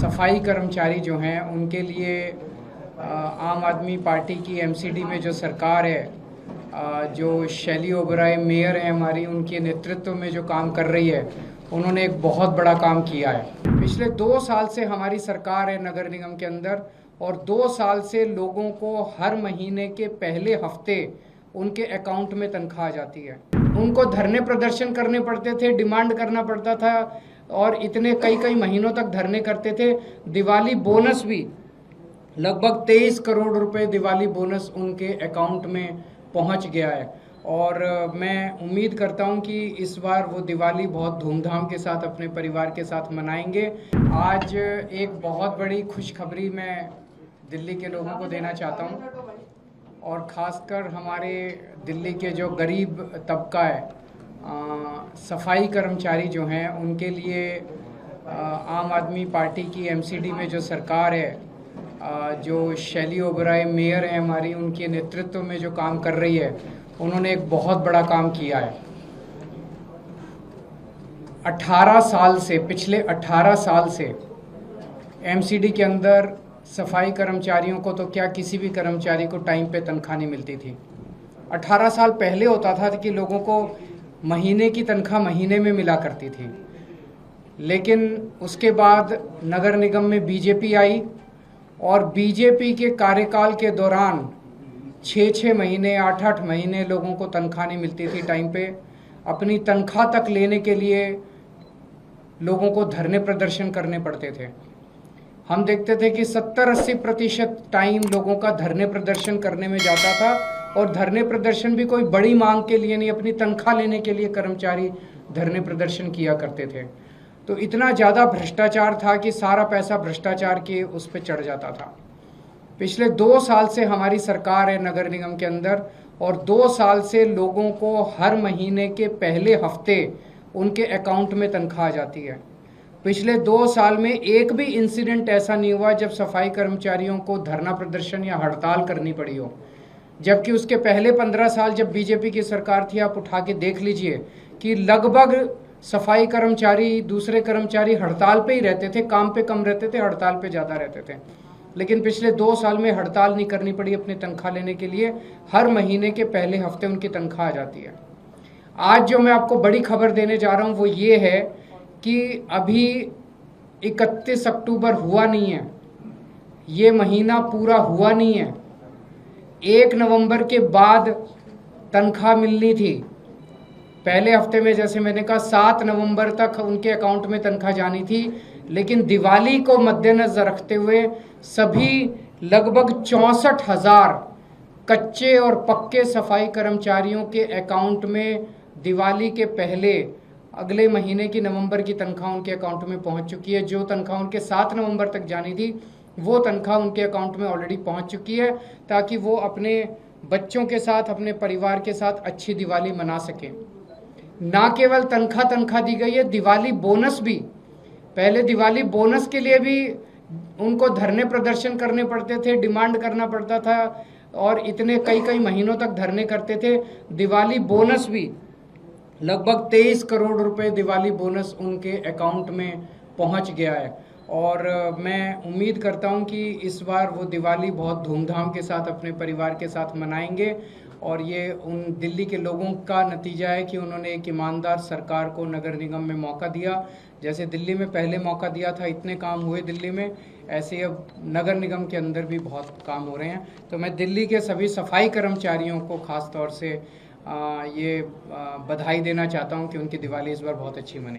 सफाई कर्मचारी जो हैं उनके लिए आम आदमी पार्टी की एमसीडी में जो सरकार है, जो शैली ओबराय मेयर है हमारी, उनके नेतृत्व में जो काम कर रही है, उन्होंने एक बहुत बड़ा काम किया है। पिछले 2 साल से हमारी सरकार है नगर निगम के अंदर, और 2 साल से लोगों को हर महीने के पहले हफ्ते उनके अकाउंट में तनख्वाह आ जाती है। उनको धरने प्रदर्शन करने पड़ते थे, डिमांड करना पड़ता था, और इतने कई महीनों तक धरने करते थे। दिवाली बोनस भी लगभग 23 करोड़ रुपए दिवाली बोनस उनके अकाउंट में पहुंच गया है। और मैं उम्मीद करता हूं कि इस बार वो दिवाली बहुत धूमधाम के साथ अपने परिवार के साथ मनाएंगे। आज एक बहुत बड़ी खुशखबरी मैं दिल्ली के लोगों को देना चाहता हूं, और ख़ासकर हमारे दिल्ली के जो गरीब तबका है, सफाई कर्मचारी जो हैं, उनके लिए आम आदमी पार्टी की एमसीडी में जो सरकार है, जो शैली ओबराय मेयर है हमारी, उनके नेतृत्व में जो काम कर रही है, उन्होंने एक बहुत बड़ा काम किया है। 18 साल से, पिछले 18 साल से एमसीडी के अंदर सफाई कर्मचारियों को तो क्या, किसी भी कर्मचारी को टाइम पे तनख्वाह नहीं मिलती थी। 18 साल पहले होता था कि लोगों को महीने की तनख्वाह महीने में मिला करती थी, लेकिन उसके बाद नगर निगम में बीजेपी आई, और बीजेपी के कार्यकाल के दौरान 6-6 महीने, 8-8 महीने लोगों को तनख्वाह नहीं मिलती थी टाइम पे। अपनी तनख्वाह तक लेने के लिए लोगों को धरने प्रदर्शन करने पड़ते थे। हम देखते थे कि 70-80% टाइम लोगों का धरने प्रदर्शन करने में जाता था, और धरने प्रदर्शन भी कोई बड़ी मांग के लिए नहीं, अपनी तनख्वाह लेने के लिए कर्मचारी धरने प्रदर्शन किया करते थे। तो इतना ज़्यादा भ्रष्टाचार था कि सारा पैसा भ्रष्टाचार के उस पर चढ़ जाता था। पिछले 2 साल से हमारी सरकार है नगर निगम के अंदर, और 2 साल से लोगों को हर महीने के पहले हफ्ते उनके अकाउंट में तनख्वाह आ जाती है। पिछले 2 साल में एक भी इंसिडेंट ऐसा नहीं हुआ जब सफाई कर्मचारियों को धरना प्रदर्शन या हड़ताल करनी पड़ी हो। जबकि उसके पहले 15 साल जब बीजेपी की सरकार थी, आप उठा के देख लीजिए कि लगभग सफाई कर्मचारी, दूसरे कर्मचारी हड़ताल पे ही रहते थे, काम पे कम रहते थे, हड़ताल पे ज़्यादा रहते थे। लेकिन पिछले 2 साल में हड़ताल नहीं करनी पड़ी अपनी तनख्वाह लेने के लिए। हर महीने के पहले हफ्ते उनकी तनख्वाह आ जाती है। आज जो मैं आपको बड़ी खबर देने जा रहा हूँ वो ये है कि अभी 31 अक्टूबर हुआ नहीं है, ये महीना पूरा हुआ नहीं है। 1 नवंबर के बाद तनख्वाह मिलनी थी। पहले हफ्ते में, जैसे मैंने कहा, 7 नवंबर तक उनके अकाउंट में तनख्वाह जानी थी, लेकिन दिवाली को मद्देनजर रखते हुए सभी लगभग 64,000 कच्चे और पक्के सफाई कर्मचारियों के अकाउंट में दिवाली के पहले अगले महीने की नवंबर की तनख्वाह उनके अकाउंट में पहुंच चुकी है। जो तनख्वाह उनके 7 नवंबर तक जानी थी, वो तनख्वाह उनके अकाउंट में ऑलरेडी पहुंच चुकी है, ताकि वो अपने बच्चों के साथ, अपने परिवार के साथ अच्छी दिवाली मना सकें। ना केवल तनख्वाह दी गई है, दिवाली बोनस भी, पहले दिवाली बोनस के लिए भी उनको धरने प्रदर्शन करने पड़ते थे, डिमांड करना पड़ता था, और इतने कई महीनों तक धरने करते थे। दिवाली बोनस भी लगभग 23 करोड़ रुपए दिवाली बोनस उनके अकाउंट में पहुंच गया है। और मैं उम्मीद करता हूं कि इस बार वो दिवाली बहुत धूमधाम के साथ अपने परिवार के साथ मनाएंगे, और ये उन दिल्ली के लोगों का नतीजा है कि उन्होंने एक ईमानदार सरकार को नगर निगम में मौका दिया। जैसे दिल्ली में पहले मौका दिया था, इतने काम हुए दिल्ली में, ऐसे अब नगर निगम के अंदर भी बहुत काम हो रहे हैं। तो मैं दिल्ली के सभी सफाई कर्मचारियों को ख़ास तौर से ये बधाई देना चाहता हूँ कि उनकी दिवाली इस बार बहुत अच्छी मने।